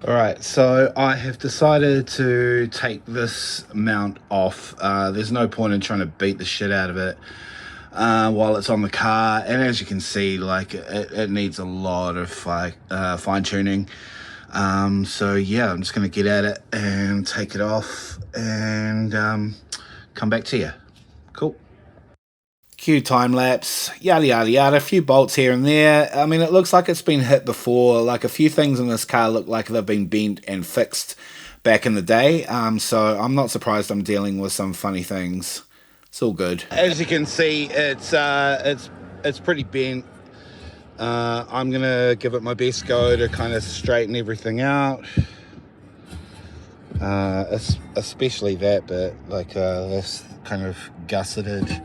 All right, so I have decided to take this mount off. There's no point in trying to beat the shit out of it while it's on the car, and as you can see, like it needs a lot of fine tuning. So yeah, I'm just gonna get at it and take it off and come back to you. Cool. Cue time lapse, yada yada yada, a few bolts here and there. I mean, it looks like it's been hit before. Like a few things in this car look like they've been bent and fixed back in the day. So I'm not surprised I'm dealing with some funny things. It's all good. As you can see, it's pretty bent. I'm gonna give it my best go to kind of straighten everything out. Especially that bit, like this kind of gusseted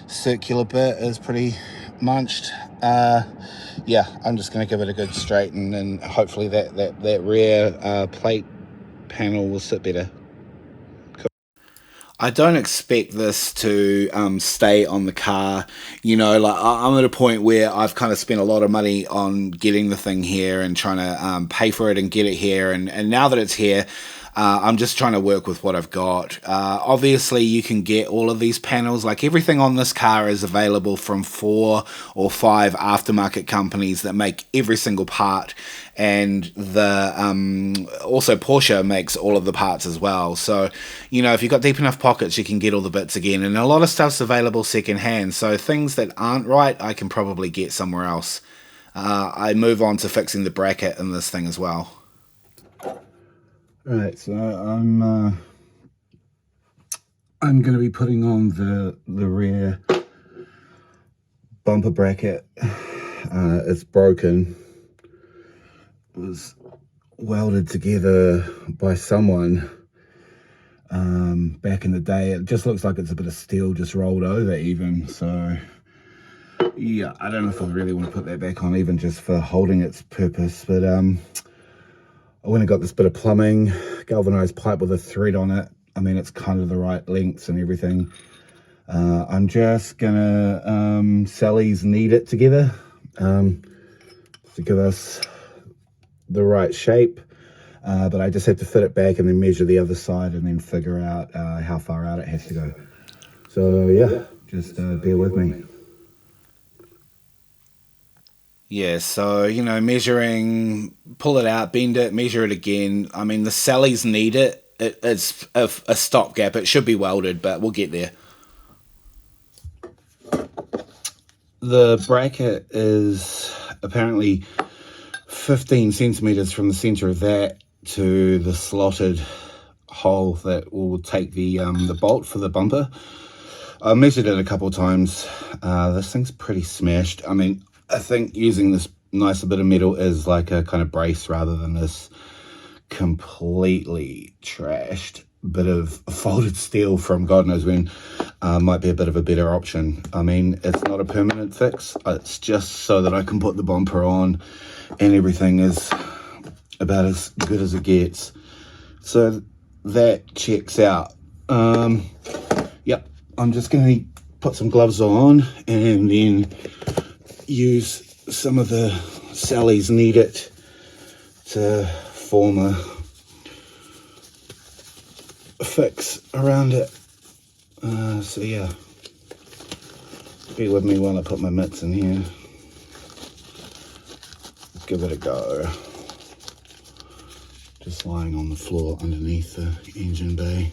circular bit is pretty munched. Yeah, I'm just going to give it a good straighten, and hopefully that rear plate panel will sit better. Cool. I don't expect this to stay on the car. You know, like I'm at a point where I've kind of spent a lot of money on getting the thing here and trying to pay for it and get it here, and now that it's here, I'm just trying to work with what I've got. Obviously, you can get all of these panels. Like everything on this car is available from 4 or 5 aftermarket companies that make every single part. And also Porsche makes all of the parts as well. So, you know, if you've got deep enough pockets, you can get all the bits again. And a lot of stuff's available secondhand. So things that aren't right, I can probably get somewhere else. I move on to fixing the bracket in this thing as well. Right, so I'm going to be putting on the rear bumper bracket. It's broken. It was welded together by someone back in the day. It just looks like it's a bit of steel just rolled over even. So yeah, I don't know if I really want to put that back on even just for holding its purpose, but I went and got this bit of plumbing, galvanized pipe with a thread on it. I mean, it's kind of the right lengths and everything. I'm just gonna Sally's knead it together to give us the right shape. But I just have to fit it back and then measure the other side and then figure out how far out it has to go. So yeah, just bear with me. Yeah, so, you know, measuring, pull it out, bend it, measure it again. I mean, the Sally's need it. It's a stopgap. It should be welded, but we'll get there. The bracket is apparently 15 centimeters from the center of that to the slotted hole that will take the bolt for the bumper. I measured it a couple of times. This thing's pretty smashed. I mean, I think using this nicer bit of metal is like a kind of brace rather than this completely trashed bit of folded steel from God knows when. Might be a bit of a better option. I mean, it's not a permanent fix. It's just so that I can put the bumper on and everything is about as good as it gets. So that checks out. Yep, I'm just going to put some gloves on and then use some of the Sally's Knead It to form a fix around it. So yeah, be with me while I put my mitts in here. Give it a go. Just lying on the floor underneath the engine bay.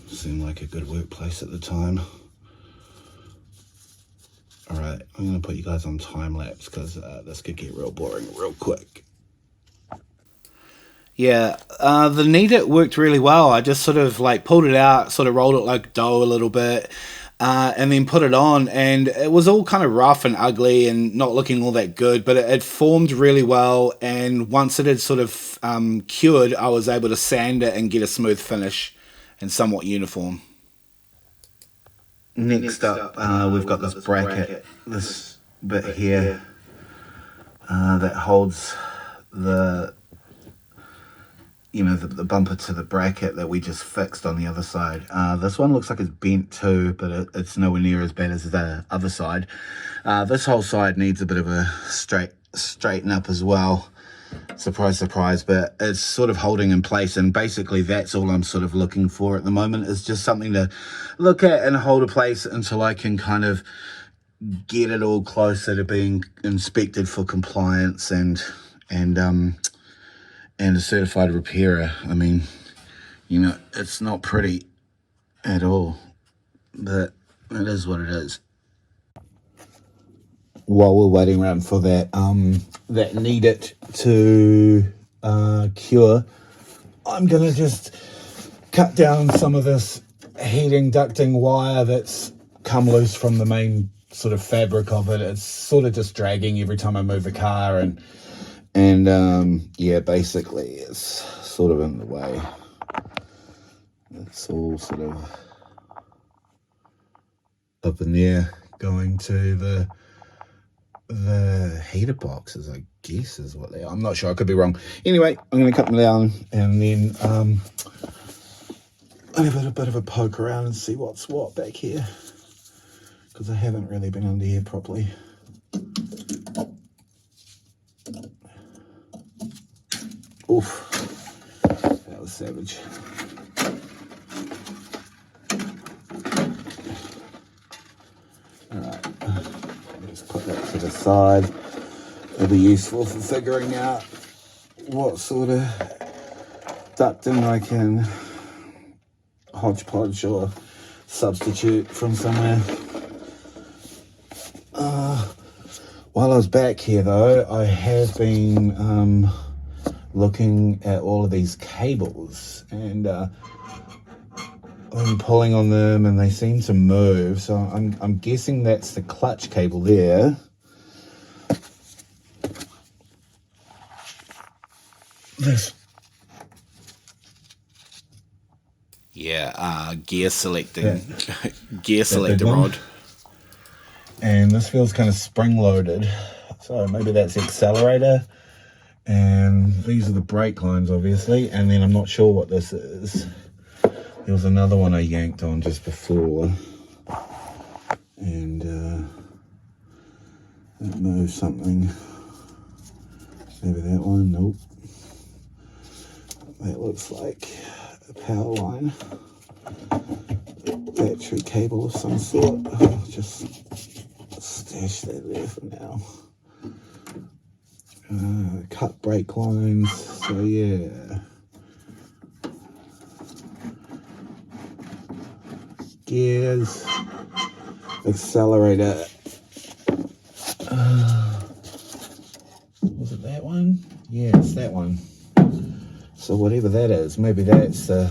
Seemed like a good workplace at the time. Alright, I'm going to put you guys on time lapse because this could get real boring real quick. Yeah, the knead it worked really well. I just sort of like pulled it out, sort of rolled it like dough a little bit, and then put it on, and it was all kind of rough and ugly and not looking all that good, but it formed really well, and once it had sort of cured, I was able to sand it and get a smooth finish and somewhat uniform. Next up, we've got this bracket, this bit here that holds the bumper to the bracket that we just fixed on the other side. This one looks like it's bent too, but it's nowhere near as bad as the other side. This whole side needs a bit of a straighten up as well. Surprise, surprise, but it's sort of holding in place, and basically that's all I'm sort of looking for at the moment, is just something to look at and hold in place until I can kind of get it all closer to being inspected for compliance and a certified repairer. I mean, you know, it's not pretty at all, but it is what it is. While we're waiting around for that that need it to cure, I'm gonna just cut down some of this heating ducting wire that's come loose from the main sort of fabric of it. It's sort of just dragging every time I move the car, and yeah, basically it's sort of in the way. It's all sort of up in the air, going to the heater boxes, I guess is what they are. I'm not sure, I could be wrong. Anyway, I'm going to cut them down, and then I'll have a bit of a poke around and see what's what back here, because I haven't really been under here properly. Oof, that was savage. Alright, just put that to the side. It'll be useful for figuring out what sort of ducting I can hodgepodge or substitute from somewhere. While I was back here though, I have been looking at all of these cables, and I'm pulling on them and they seem to move, so I'm guessing that's the clutch cable there. This, yeah, gear selecting gear selector rod. And this feels kind of spring loaded, so maybe that's the accelerator, and these are the brake lines obviously, and then I'm not sure what this is. There was another one I yanked on just before, and that moved something. Maybe that one. Nope. That looks like a power line, battery cable of some sort. I'll just stash that there for now. Cut brake lines, so yeah. Gears, accelerator. Was it that one? Yeah, it's that one. So whatever that is, maybe that's there's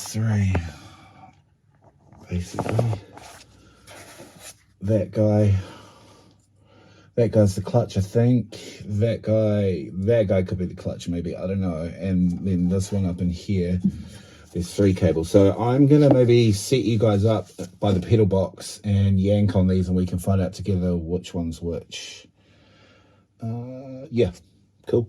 three, basically. That guy's the clutch, I think. That guy could be the clutch, maybe, I don't know. And then this one up in here, there's three cables. So I'm gonna maybe set you guys up by the pedal box and yank on these, and we can find out together which one's which. Yeah, cool.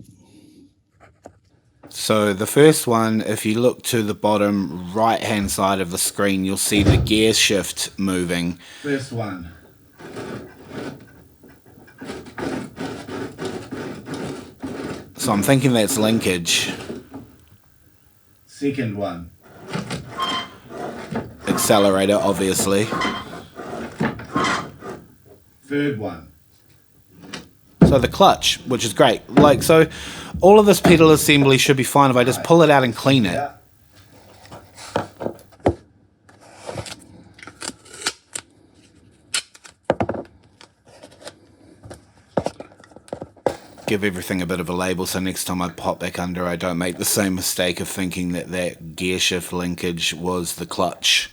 So the first one, if you look to the bottom right hand side of the screen, you'll see the gear shift moving. First one. So I'm thinking that's linkage. Second one. Accelerator, obviously. Third one. So the clutch, which is great. Like, so all of this pedal assembly should be fine if I just pull it out and clean it. Yeah. Give everything a bit of a label so next time I pop back under I don't make the same mistake of thinking that that gear shift linkage was the clutch.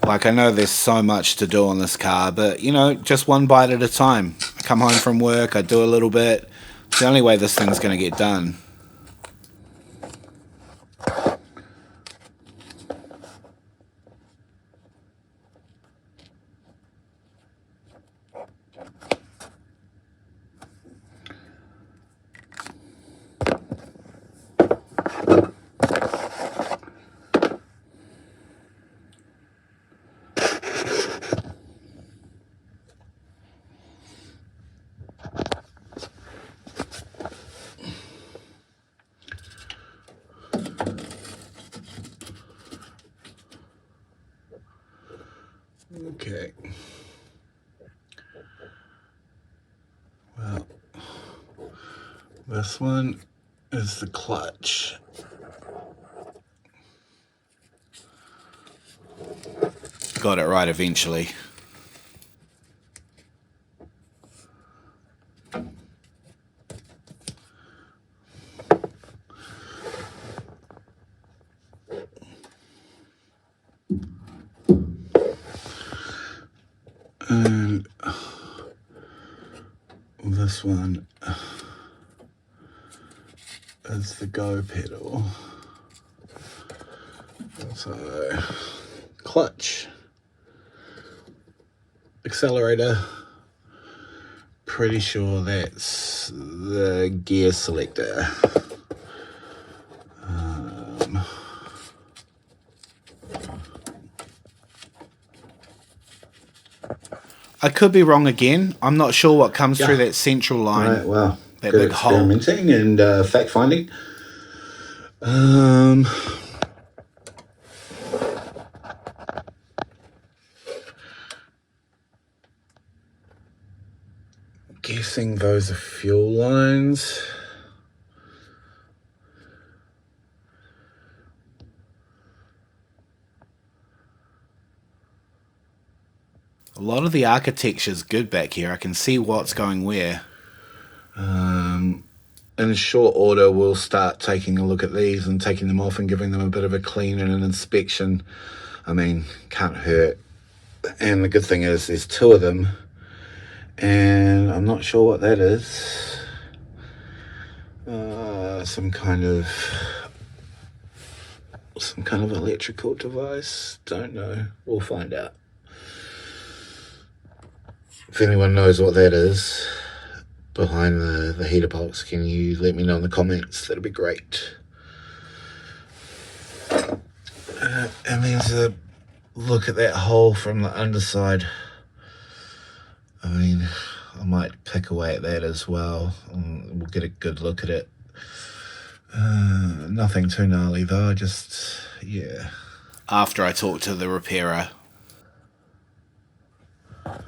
Like, I know there's so much to do on this car, but, you know, just one bite at a time. I come home from work, I do a little bit. It's the only way this thing's going to get done. Okay. Well, this one is the clutch. Got it right eventually. And this one is the go pedal. So, clutch, accelerator, pretty sure that's the gear selector. I could be wrong again. I'm not sure what comes through that central line. Right, well, that good big hole. experimenting and fact finding. Guessing those are fuel lines. A lot of the architecture's good back here. I can see what's going where. In short order, we'll start taking a look at these and taking them off and giving them a bit of a clean and an inspection. I mean, can't hurt. And the good thing is there's two of them, and I'm not sure what that is. Some kind of electrical device. Don't know. We'll find out. If anyone knows what that is behind the heater box, can you let me know in the comments? That'd be great. And there's a look at that hole from the underside. I mean, I might pick away at that as well, and we'll get a good look at it. Nothing too gnarly though, just, yeah. After I talk to the repairer. I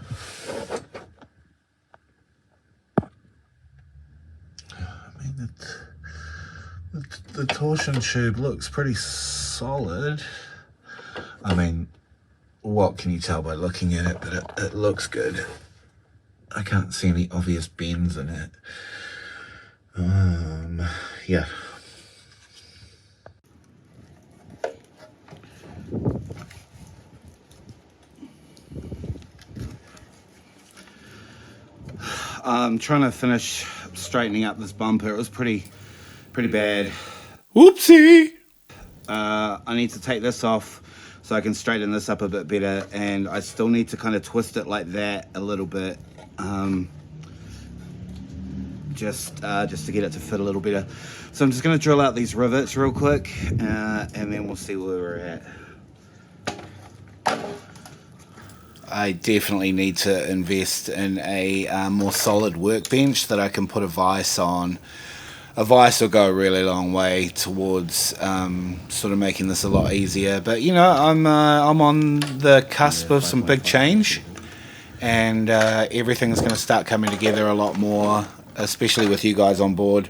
mean, the torsion tube looks pretty solid. I mean, what can you tell by looking at it? But it looks good. I can't see any obvious bends in it. Yeah. I'm trying to finish straightening up this bumper. It was pretty bad. Whoopsie! I need to take this off so I can straighten this up a bit better, and I still need to kind of twist it like that a little bit, just to get it to fit a little better. So I'm just going to drill out these rivets real quick, and then we'll see where we're at. I definitely need to invest in a more solid workbench that I can put a vise on. A vise will go a really long way towards sort of making this a lot easier. But you know, I'm on the cusp of some big change, and everything's going to start coming together a lot more, especially with you guys on board.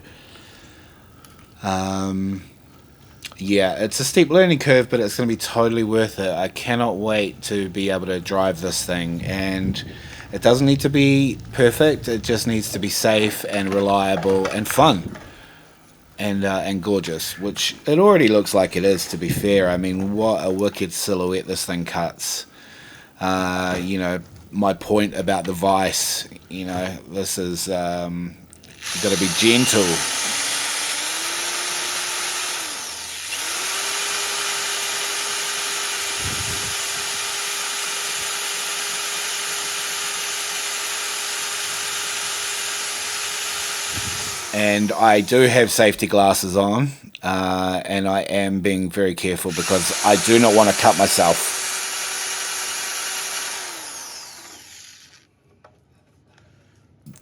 Yeah, it's a steep learning curve, but it's going to be totally worth it. I cannot wait to be able to drive this thing, and it doesn't need to be perfect. It just needs to be safe and reliable and fun and gorgeous, which it already looks like it is, to be fair. I mean, what a wicked silhouette this thing cuts. You know, my point about the vise, you know, this is you've got to be gentle. And I do have safety glasses on, and I am being very careful because I do not want to cut myself.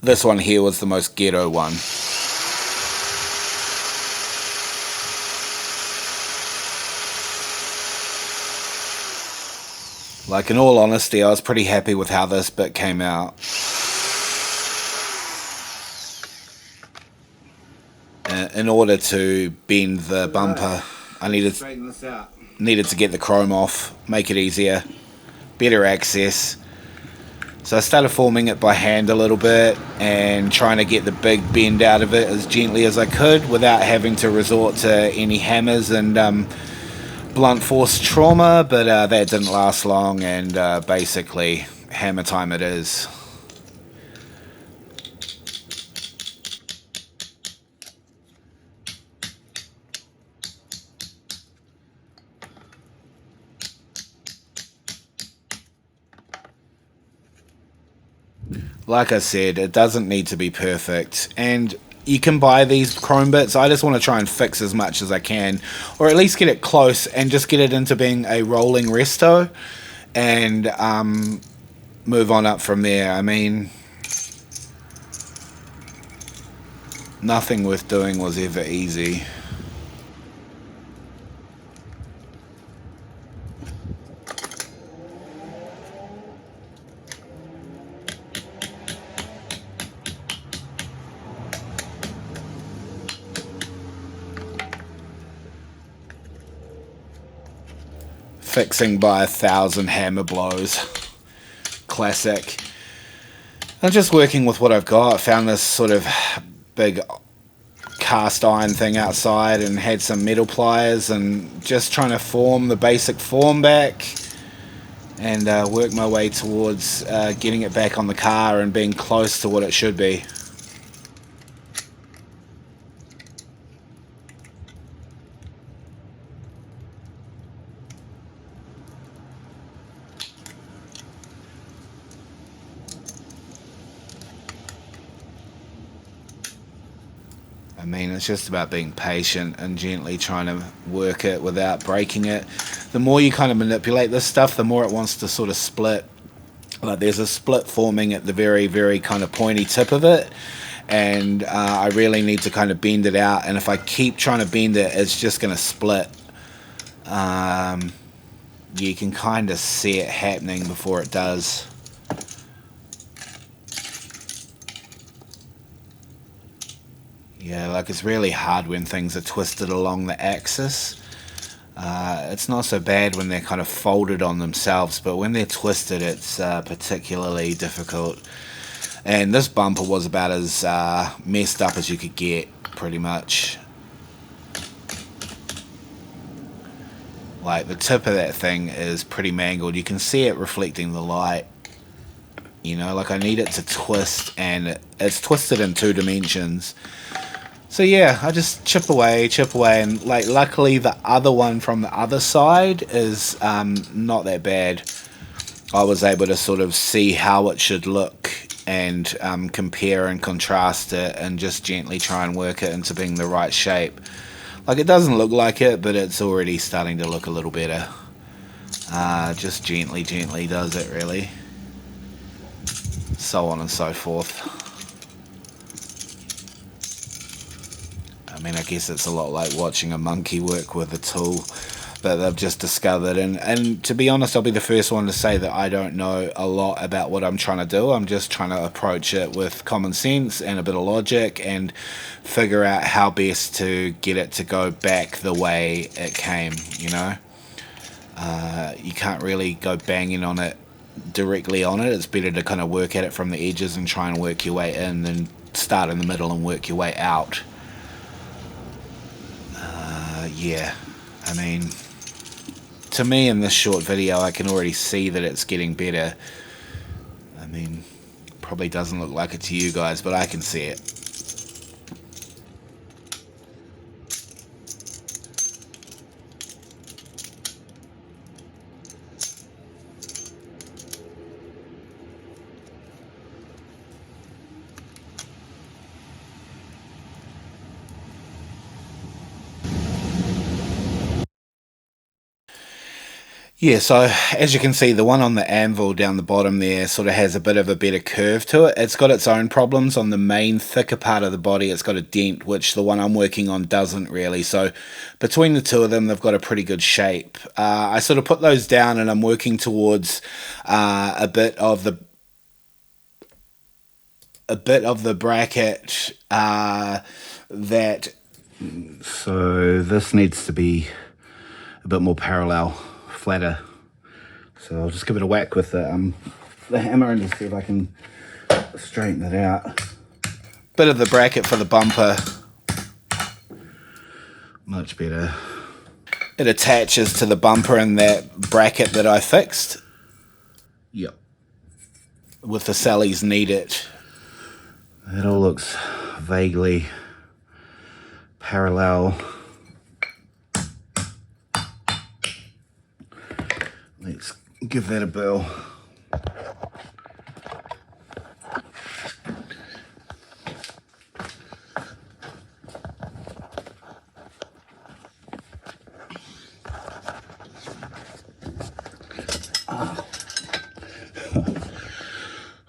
This one here was the most ghetto one. Like, in all honesty, I was pretty happy with how this bit came out. In order to bend the bumper, I needed to get the chrome off, make it easier, better access. So I started forming it by hand a little bit and trying to get the big bend out of it as gently as I could without having to resort to any hammers and blunt force trauma, but that didn't last long, and basically hammer time it is. Like I said, it doesn't need to be perfect, and you can buy these chrome bits. I just want to try and fix as much as I can, or at least get it close and just get it into being a rolling resto, and move on up from there. I mean, nothing worth doing was ever easy. Fixing by 1,000 hammer blows. Classic. I'm just working with what I've got. Found this sort of big cast iron thing outside and had some metal pliers, and just trying to form the basic form back and work my way towards getting it back on the car and being close to what it should be. I mean, it's just about being patient and gently trying to work it without breaking it. The more you kind of manipulate this stuff, the more it wants to sort of split. Like, there's a split forming at the very, very kind of pointy tip of it, and I really need to kind of bend it out, and if I keep trying to bend it, it's just going to split. You can kind of see it happening before it does. Yeah, like, it's really hard when things are twisted along the axis. It's not so bad when they're kind of folded on themselves, but when they're twisted, it's particularly difficult. And this bumper was about as messed up as you could get, pretty much. Like, the tip of that thing is pretty mangled. You can see it reflecting the light. You know, like, I need it to twist, and it's twisted in 2 dimensions. So yeah, I just chip away, and like, luckily the other one from the other side is not that bad. I was able to sort of see how it should look and compare and contrast it and just gently try and work it into being the right shape. Like, it doesn't look like it, but it's already starting to look a little better. Just gently does it, really. So on and so forth. I mean, I guess it's a lot like watching a monkey work with a tool that they've just discovered. And to be honest, I'll be the first one to say that I don't know a lot about what I'm trying to do. I'm just trying to approach it with common sense and a bit of logic and figure out how best to get it to go back the way it came, you know? You can't really go banging on it directly on it. It's better to kind of work at it from the edges and try and work your way in, than start in the middle and work your way out. Yeah, I mean, to me in this short video, I can already see that it's getting better. I mean, probably doesn't look like it to you guys, but I can see it. Yeah, so as you can see, the one on the anvil down the bottom there sort of has a bit of a better curve to it. It's got its own problems. On the main thicker part of the body, it's got a dent, which the one I'm working on doesn't really. So between the two of them, they've got a pretty good shape. I sort of put those down, and I'm working towards a bit of the bracket that. So this needs to be a bit more parallel, flatter. So I'll just give it a whack with the hammer and just see if I can straighten it out. Bit of the bracket for the bumper. Much better. It attaches to the bumper in that bracket that I fixed. Yep. With the Sally's Need It. It all looks vaguely parallel. Let's give that a bill.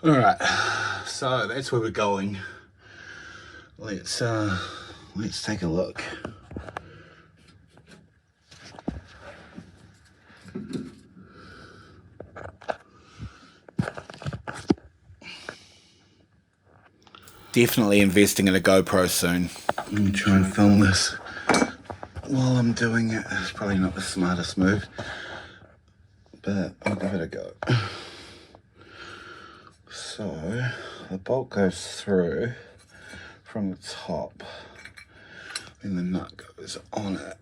All right, so that's where we're going. Let's take a look. Definitely investing in a GoPro soon. Let me try and film this while I'm doing it. It's probably not the smartest move, but I'll give it a go. So the bolt goes through from the top, and the nut goes on it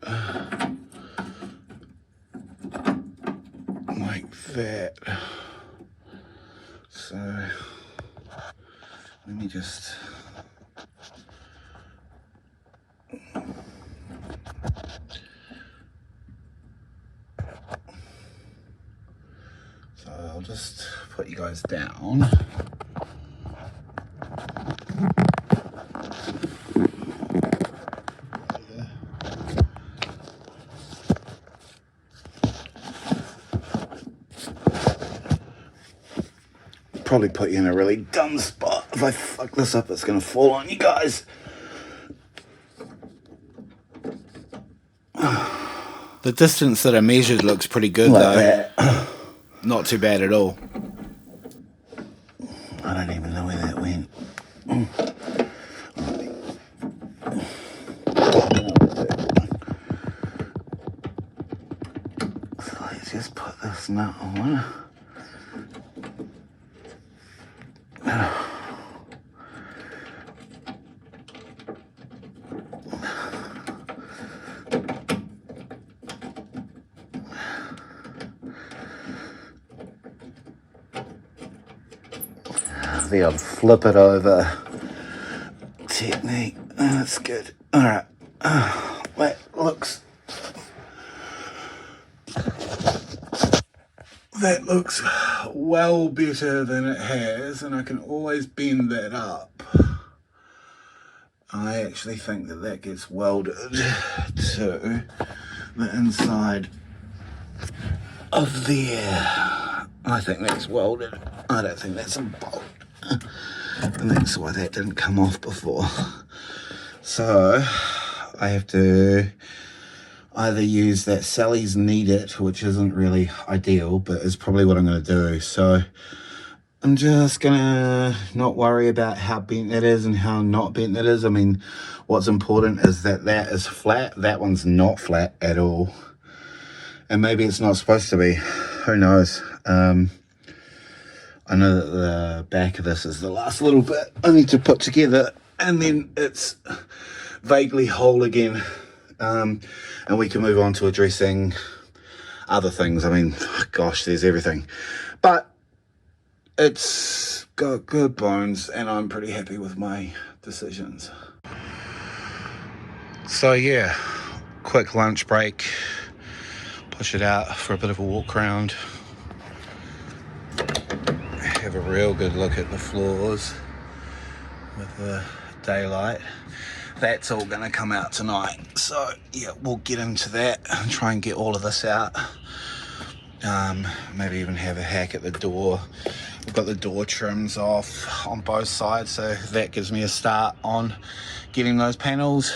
like that. So let me just I'll just put you guys down. Probably put you in a really dumb spot. If I fuck this up, it's gonna fall on you guys. The distance that I measured looks pretty good like though. That. Not too bad at all. I don't even know where that went. So let's just put this nut on. The old flip it over technique. That's good. All right. That looks well better than it has, and I can always bend that up. I actually think that gets welded to the inside of there. I think that's welded. I don't think that's a bolt. And that's why that didn't come off before. So I have to either use that Sally's Need It, which isn't really ideal, but is probably what I'm going to do. So I'm just going to not worry about how bent that is and how not bent that is. I mean, what's important is that is flat. That one's not flat at all. And maybe it's not supposed to be. Who knows? I know that the back of this is the last little bit I need to put together, and then it's vaguely whole again, and we can move on to addressing other things. I mean, gosh, there's everything, but it's got good bones, and I'm pretty happy with my decisions. So yeah, quick lunch break, push it out for a bit of a walk around. Have a real good look at the floors with the daylight. That's all going to come out tonight, so yeah, we'll get into that and try and get all of this out Maybe even have a hack at the door. I've got the door trims off on both sides, so that gives me a start on getting those panels.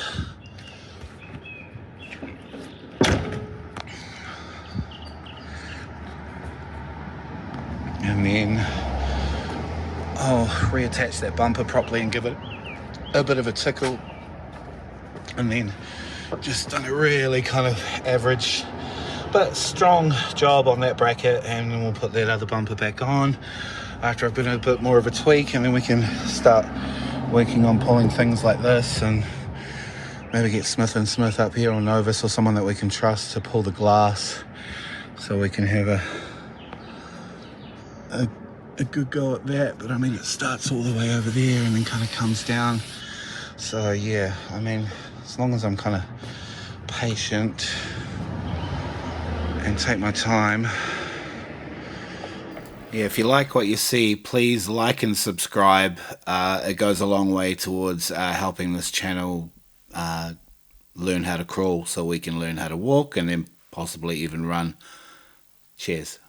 And then I'll reattach that bumper properly and give it a bit of a tickle, and then just done a really kind of average but strong job on that bracket, and then we'll put that other bumper back on after I've been a bit more of a tweak, and then we can start working on pulling things like this, and maybe get Smith & Smith up here, or Novus, or someone that we can trust to pull the glass, so we can have a good go at that. But I mean, it starts all the way over there and then kind of comes down. So yeah, I mean, as long as I'm kind of patient and take my time. Yeah, if you like what you see, please like and subscribe. It goes a long way towards helping this channel learn how to crawl, so we can learn how to walk and then possibly even run. Cheers.